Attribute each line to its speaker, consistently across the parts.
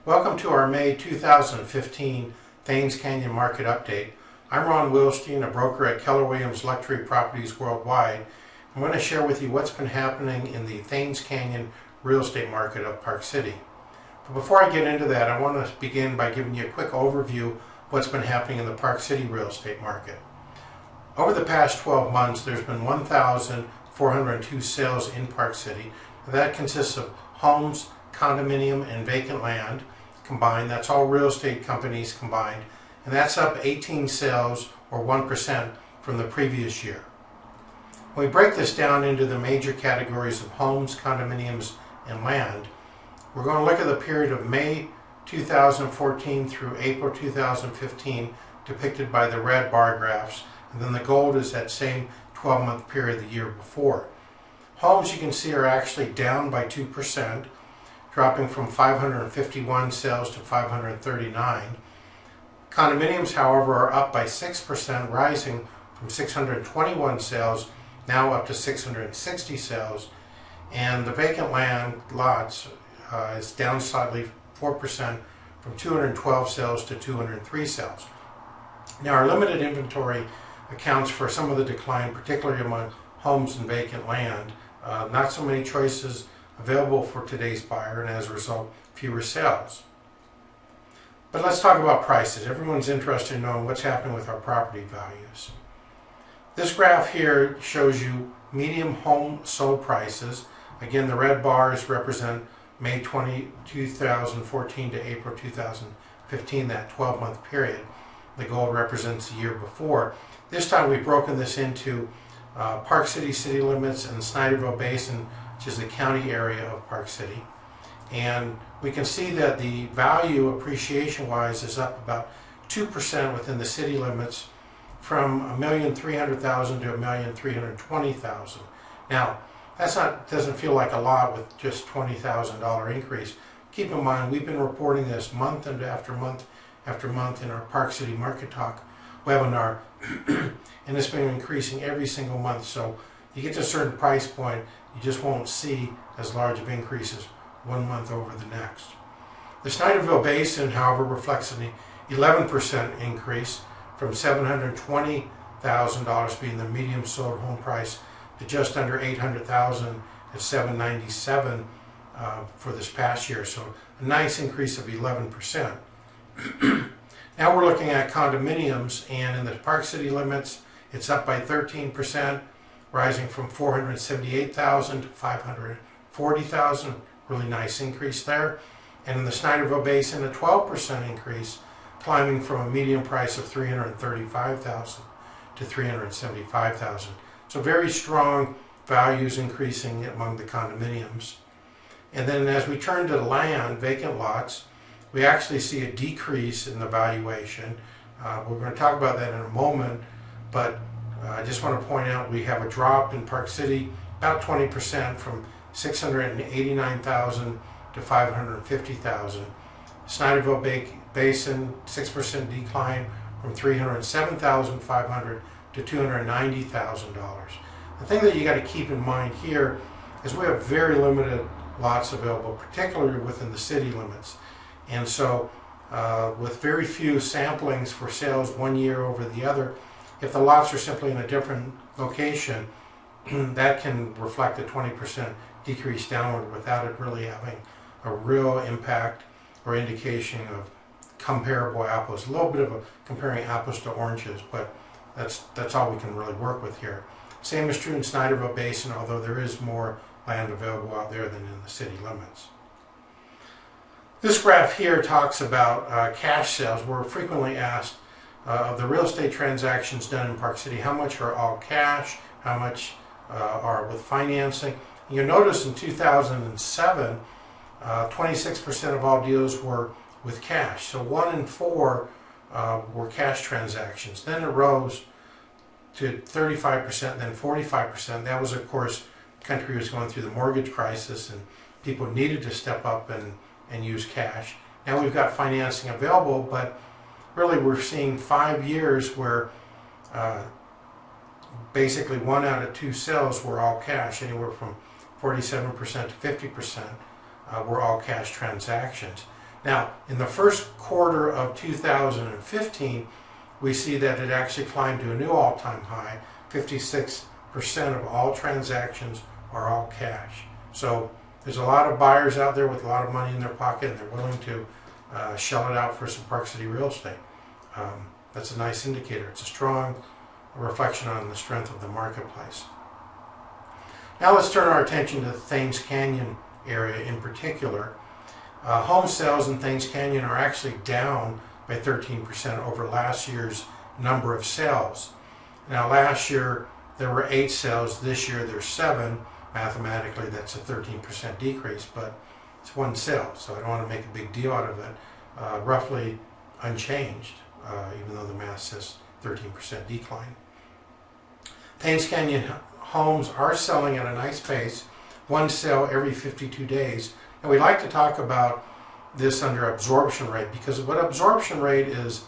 Speaker 1: Welcome to our May 2015 Thaynes Canyon Market Update. I'm Ron Wilstein, a broker at Keller Williams Luxury Properties Worldwide. I'm going to share with you what's been happening in the Thaynes Canyon real estate market of Park City. But before I get into that, I want to begin by giving you a quick overview of what's been happening in the Park City real estate market. Over the past 12 months, there's been 1,402 sales in Park City. That consists of homes, condominium, and vacant land combined. That's all real estate companies combined, and that's up 18 sales or 1% from the previous year. When we break this down into the major categories of homes, condominiums, and land, we're going to look at the period of May 2014 through April 2015 depicted by the red bar graphs, and then the gold is that same 12-month period the year before. Homes, you can see, are actually down by 2%, dropping from 551 sales to 539. Condominiums, however, are up by 6%, rising from 621 sales now up to 660 sales. And the vacant land lots is down slightly 4% from 212 sales to 203 sales. Now, our limited inventory accounts for some of the decline, particularly among homes and vacant land. Not so many choices available for today's buyer, and as a result, fewer sales. But let's talk about prices. Everyone's interested in knowing what's happening with our property values. This graph here shows you median home sold prices. Again, the red bars represent May 2014 to April 2015, that 12-month period. The gold represents the year before. This time we've broken this into Park City city limits and Snyderville Basin, which is the county area of Park City. And we can see that the value appreciation-wise is up about 2% within the city limits, from $1,300,000 to $1,320,000. Now, doesn't feel like a lot with just $20,000 increase. Keep in mind, we've been reporting this month after month after month in our Park City Market Talk webinar, and it's been increasing every single month. So you get to a certain price point, you just won't see as large of increases one month over the next. The Snyderville Basin, however, reflects an 11% increase from $720,000 being the median sold home price to just under $800,000 at $797,000 for this past year. So a nice increase of 11%. Now we're looking at condominiums, and in the Park City limits, it's up by 13%, rising from $478,000 to $540,000. Really nice increase there. And in the Snyderville Basin, a 12% increase, climbing from a median price of $335,000 to $375,000. So very strong values increasing among the condominiums. And then as we turn to land, vacant lots, we actually see a decrease in the valuation. We're going to talk about that in a moment, but I just want to point out we have a drop in Park City, about 20%, from $689,000 to $550,000. Snyderville Basin, 6% decline from $307,500 to $290,000. The thing that you got to keep in mind here is we have very limited lots available, particularly within the city limits. And so with very few samplings for sales one year over the other, if the lots are simply in a different location, that can reflect a 20% decrease downward without it really having a real impact or indication of comparable apples. A little bit of a comparing apples to oranges, but that's all we can really work with here. Same is true in Snyderville Basin, although there is more land available out there than in the city limits. This graph here talks about cash sales. We're frequently asked of the real estate transactions done in Park City, how much are all cash, how much are with financing. You'll notice in 2007, 26% of all deals were with cash. So 1 in 4 were cash transactions. Then it rose to 35%, then 45%. That was, of course, the country was going through the mortgage crisis and people needed to step up and use cash. Now we've got financing available, but really we're seeing 5 years where basically 1 out of 2 sales were all cash, anywhere from 47% to 50% were all cash transactions. Now, in the first quarter of 2015, we see that it actually climbed to a new all-time high. 56% of all transactions are all cash. So there's a lot of buyers out there with a lot of money in their pocket, and they're willing to shell it out for some Park City real estate. That's a nice indicator. It's a strong reflection on the strength of the marketplace. Now let's turn our attention to the Thaynes Canyon area in particular. Home sales in Thaynes Canyon are actually down by 13% over last year's number of sales. Now last year there were 8 sales, this year there's 7. Mathematically that's a 13% decrease, but it's 1 sale, so I don't want to make a big deal out of it. Roughly unchanged, even though the math says 13% decline. Thaynes Canyon homes are selling at a nice pace, 1 sale every 52 days. And we like to talk about this under absorption rate, because what absorption rate is,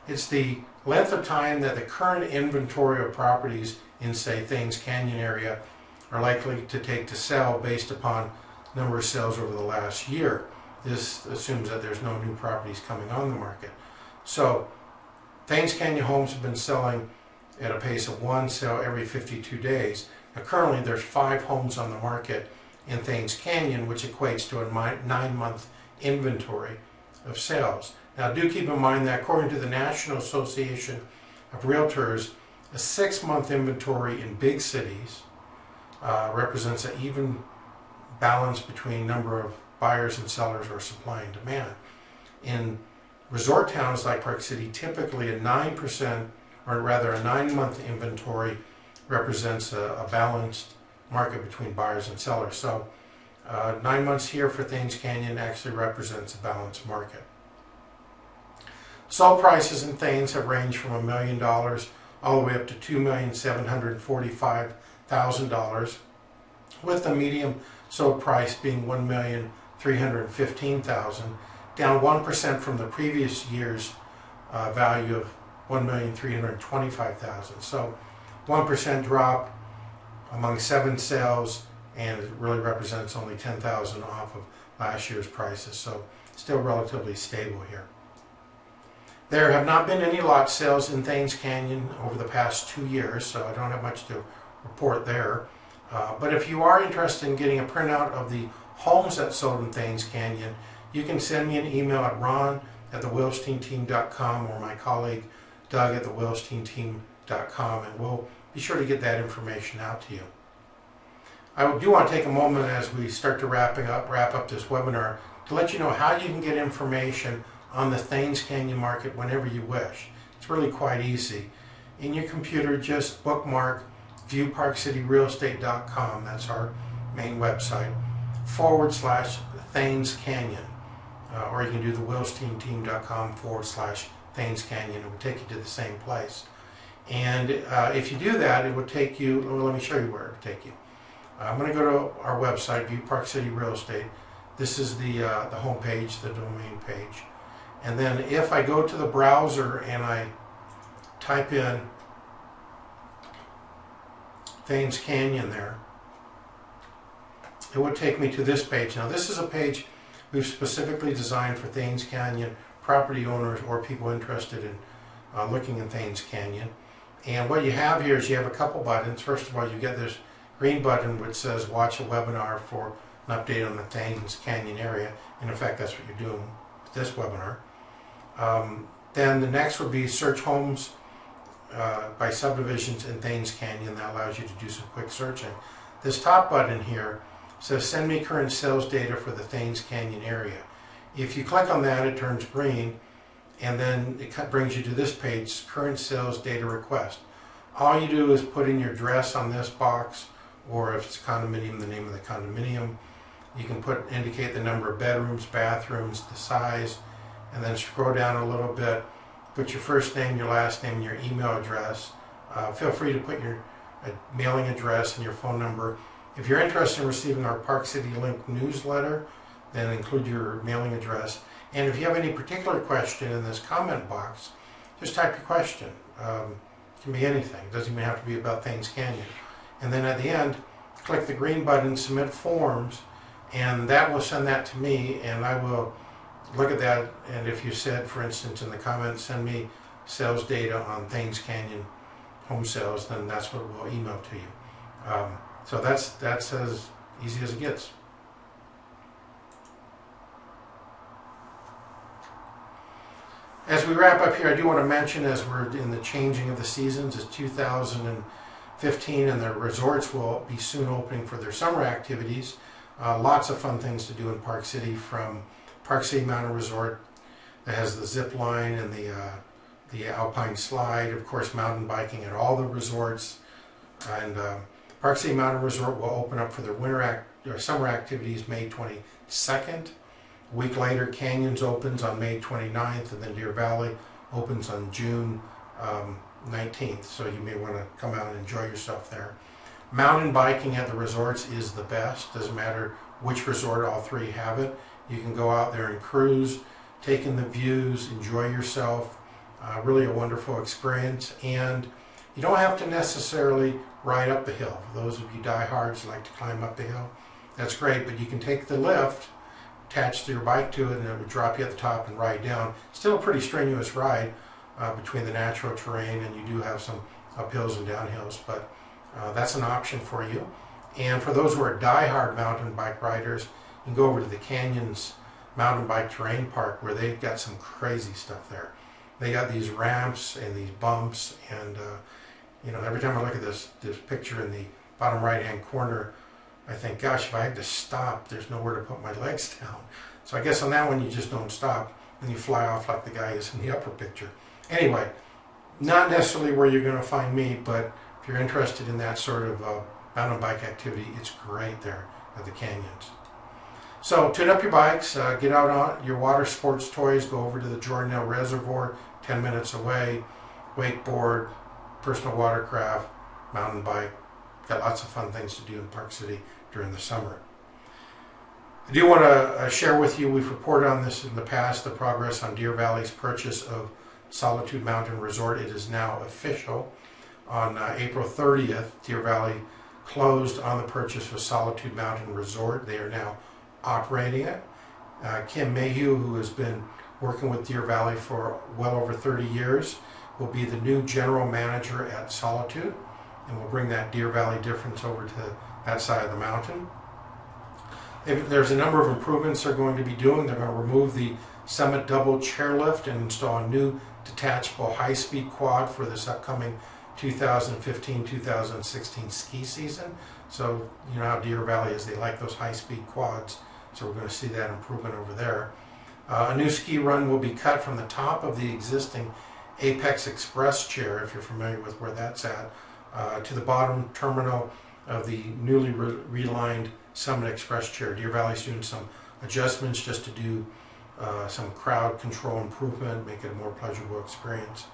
Speaker 1: it's the length of time that the current inventory of properties in, say, Thaynes Canyon area are likely to take to sell based upon number of sales over the last year. This assumes that there's no new properties coming on the market. So Thaynes Canyon homes have been selling at a pace of 1 sale every 52 days. Now currently there's 5 homes on the market in Thaynes Canyon, which equates to a 9-month inventory of sales. Now do keep in mind that according to the National Association of Realtors, a 6-month inventory in big cities represents an even balance between number of buyers and sellers, or supply and demand. In resort towns like Park City, typically a 9%, or rather a 9-month inventory represents a balanced market between buyers and sellers. So 9 months here for Thaynes Canyon actually represents a balanced market. Sold prices in Thaynes have ranged from $1 million all the way up to $2,745,000, with the medium sold price being $1,315,000, down 1% from the previous year's value of $1,325,000. So 1% drop among 7 sales, and it really represents only $10,000 off of last year's prices. So still relatively stable here. There have not been any lot sales in Thaynes Canyon over the past 2 years, so I don't have much to report there. But if you are interested in getting a printout of the homes that sold in Thaynes Canyon, you can send me an email at ron@thewilsteinteam.com or my colleague Doug at thewilsteinteam.com, and we'll be sure to get that information out to you. I do want to take a moment as we start to wrap up this webinar to let you know how you can get information on the Thaynes Canyon market whenever you wish. It's really quite easy. In your computer, just bookmark BuyParkCityRealEstate.com, that's our main website, /Thaynes Canyon. Or you can do thewilsteinteam.com /Thaynes Canyon. It will take you to the same place. And if you do that, it would take you, well, let me show you where it would take you. I'm going to go to our website, View Park City Real Estate. This is the home page, the domain page. And then if I go to the browser and I type in Thaynes Canyon there, it would take me to this page. Now this is a page we've specifically designed for Thaynes Canyon property owners or people interested in looking in Thaynes Canyon. And what you have here is you have a couple buttons. First of all, you get this green button which says watch a webinar for an update on the Thaynes Canyon area. And in fact, that's what you're doing with this webinar. Then the next would be search homes by subdivisions in Thaynes Canyon. That allows you to do some quick searching. This top button here says send me current sales data for the Thaynes Canyon area. If you click on that, it turns green, and then it brings you to this page, current sales data request. All you do is put in your address on this box, or if it's a condominium, the name of the condominium. You can indicate the number of bedrooms, bathrooms, the size, and then scroll down a little bit. Put your first name, your last name, and your email address. Feel free to put your mailing address and your phone number. If you're interested in receiving our Park City Link newsletter, then include your mailing address. And if you have any particular question in this comment box, just type your question. It can be anything. It doesn't even have to be about Thaynes Canyon. And then at the end, click the green button, Submit Forms, and that will send that to me, and I will look at that, and if you said, for instance, in the comments, send me sales data on Thaynes Canyon home sales, then that's what we'll email to you. So that's as easy as it gets. As we wrap up here, I do want to mention, as we're in the changing of the seasons, it's 2015 and the resorts will be soon opening for their summer activities. Lots of fun things to do in Park City, from Park City Mountain Resort that has the zip line and the alpine slide, of course mountain biking at all the resorts. And Park City Mountain Resort will open up for their summer activities May 22nd. A week later, Canyons opens on May 29th, and then Deer Valley opens on June 19th. So you may want to come out and enjoy yourself there. Mountain biking at the resorts is the best. Doesn't matter which resort, all three have it. You can go out there and cruise, take in the views, enjoy yourself. Really a wonderful experience. And you don't have to necessarily ride up the hill. For those of you diehards who like to climb up the hill, that's great, but you can take the lift, attach your bike to it, and it would drop you at the top and ride down. Still a pretty strenuous ride between the natural terrain, and you do have some uphills and downhills, but that's an option for you. And for those who are diehard mountain bike riders, you can go over to the Canyons Mountain Bike Terrain Park, where they've got some crazy stuff there. They got these ramps and these bumps, and you know, every time I look at this picture in the bottom right hand corner, I think, gosh, if I had to stop, there's nowhere to put my legs down. So I guess on that one you just don't stop, and you fly off like the guy is in the upper picture. Anyway, not necessarily where you're going to find me, but if you're interested in that sort of mountain bike activity, it's great there at the Canyons. So tune up your bikes, get out on your water sports toys, go over to the Jordanelle Reservoir, 10 minutes away, wakeboard, personal watercraft, mountain bike. Got lots of fun things to do in Park City during the summer. I do want to share with you, we've reported on this in the past, the progress on Deer Valley's purchase of Solitude Mountain Resort. It is now official. On April 30th, Deer Valley closed on the purchase of Solitude Mountain Resort. They are now operating it. Kim Mayhew, who has been working with Deer Valley for well over 30 years, will be the new general manager at Solitude, and we'll bring that Deer Valley difference over to that side of the mountain. There's a number of improvements they're going to be doing. They're going to remove the Summit double chairlift and install a new detachable high-speed quad for this upcoming 2015-2016 ski season. So you know how Deer Valley is, they like those high-speed quads, so we're going to see that improvement over there. A new ski run will be cut from the top of the existing Apex Express chair, if you're familiar with where that's at, to the bottom terminal of the newly relined Summit Express chair. Deer Valley's doing some adjustments just to do some crowd control improvement, make it a more pleasurable experience.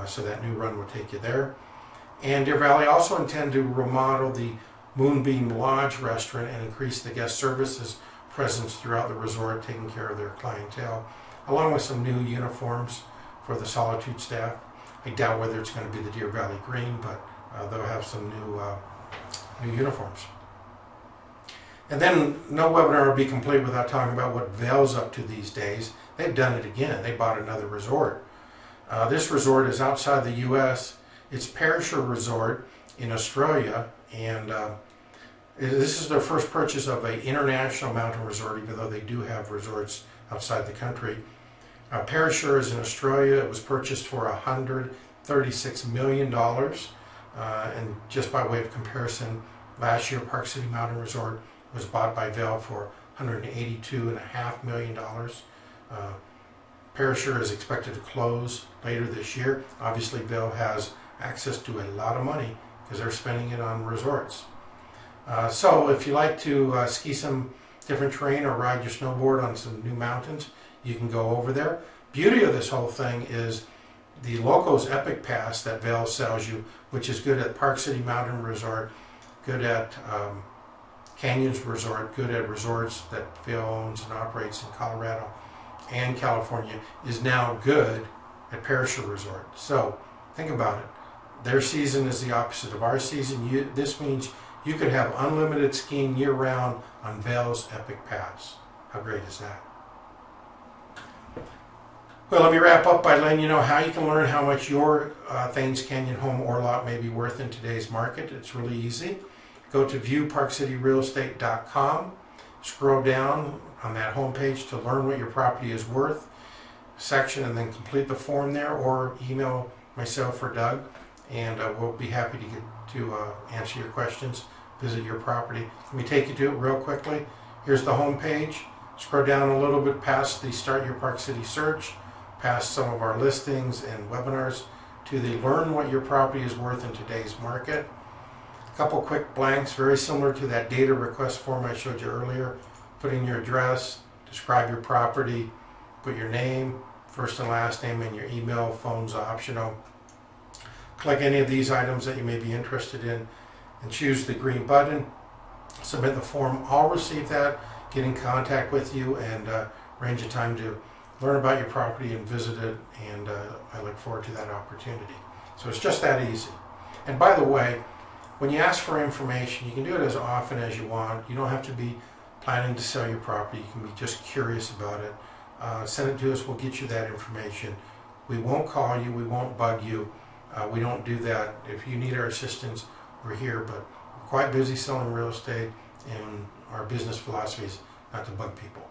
Speaker 1: So that new run will take you there. And Deer Valley also intend to remodel the Moonbeam Lodge restaurant and increase the guest services presence throughout the resort, taking care of their clientele, along with some new uniforms for the Solitude staff. I doubt whether it's going to be the Deer Valley green, but they'll have some new uniforms. And then no webinar will be complete without talking about what Vail's up to these days. They've done it again. They bought another resort. This resort is outside the U.S. It's Perisher Resort in Australia, and this is their first purchase of an international mountain resort, even though they do have resorts outside the country. Perisher is in Australia. It was purchased for $136 million. And just by way of comparison, last year Park City Mountain Resort was bought by Vail for $182.5 million. Perisher is expected to close later this year. Obviously, Vail has access to a lot of money because they're spending it on resorts. So if you like to ski some different terrain or ride your snowboard on some new mountains, you can go over there. Beauty of this whole thing is the Locos Epic Pass that Vail sells you, which is good at Park City Mountain Resort, good at Canyons Resort, good at resorts that Vail owns and operates in Colorado and California, is now good at Perisher Resort. So think about it. Their season is the opposite of our season. This means you could have unlimited skiing year-round on Vail's Epic Pass. How great is that? Well, let me wrap up by letting you know how you can learn how much your Thaynes Canyon home or lot may be worth in today's market. It's really easy. Go to BuyParkCityRealEstate.com, scroll down on that home page to learn what your property is worth section, and then complete the form there, or email myself or Doug, and we'll be happy to answer your questions, visit your property. Let me take you to it real quickly. Here's the home page. Scroll down a little bit past the Start Your Park City search, past some of our listings and webinars, to the Learn What Your Property is Worth in Today's Market. A couple quick blanks, very similar to that data request form I showed you earlier. Put in your address, describe your property, put your name, first and last name, and your email. Phone's optional. Click any of these items that you may be interested in and choose the green button. Submit the form. I'll receive that, get in contact with you, and arrange a time to learn about your property and visit it, and I look forward to that opportunity. So it's just that easy. And by the way, when you ask for information, you can do it as often as you want. You don't have to be planning to sell your property. You can be just curious about it. Send it to us. We'll get you that information. We won't call you. We won't bug you. We don't do that. If you need our assistance, we're here, but we're quite busy selling real estate, and our business philosophy is not to bug people.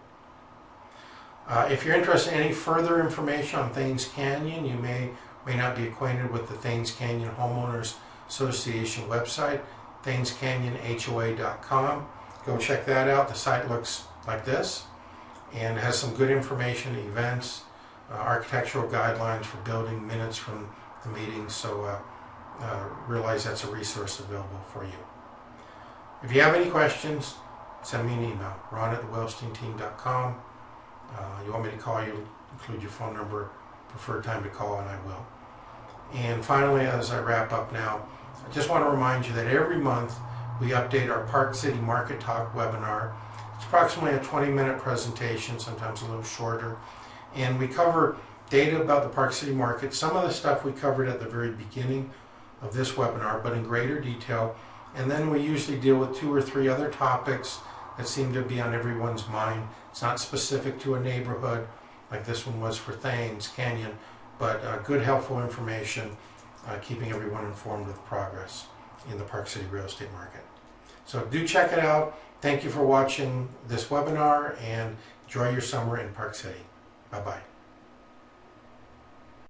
Speaker 1: If you're interested in any further information on Thaynes Canyon, you may not be acquainted with the Thaynes Canyon Homeowners Association website, ThaynesCanyonHOA.com. Go check that out. The site looks like this and has some good information, events, architectural guidelines for building, minutes from the meetings, so realize that's a resource available for you. If you have any questions, send me an email, ron@thewellsteinteam.com. You want me to call you, include your phone number, preferred time to call, and I will. And finally, as I wrap up now, I just want to remind you that every month we update our Park City Market Talk webinar. It's approximately a 20-minute presentation, sometimes a little shorter, and we cover data about the Park City market. Some of the stuff we covered at the very beginning of this webinar, but in greater detail. And then we usually deal with 2 or 3 other topics that seem to be on everyone's mind. It's not specific to a neighborhood like this one was for Thaynes Canyon, but good, helpful information, keeping everyone informed with progress in the Park City real estate market. So do check it out. Thank you for watching this webinar, and enjoy your summer in Park City. Bye-bye.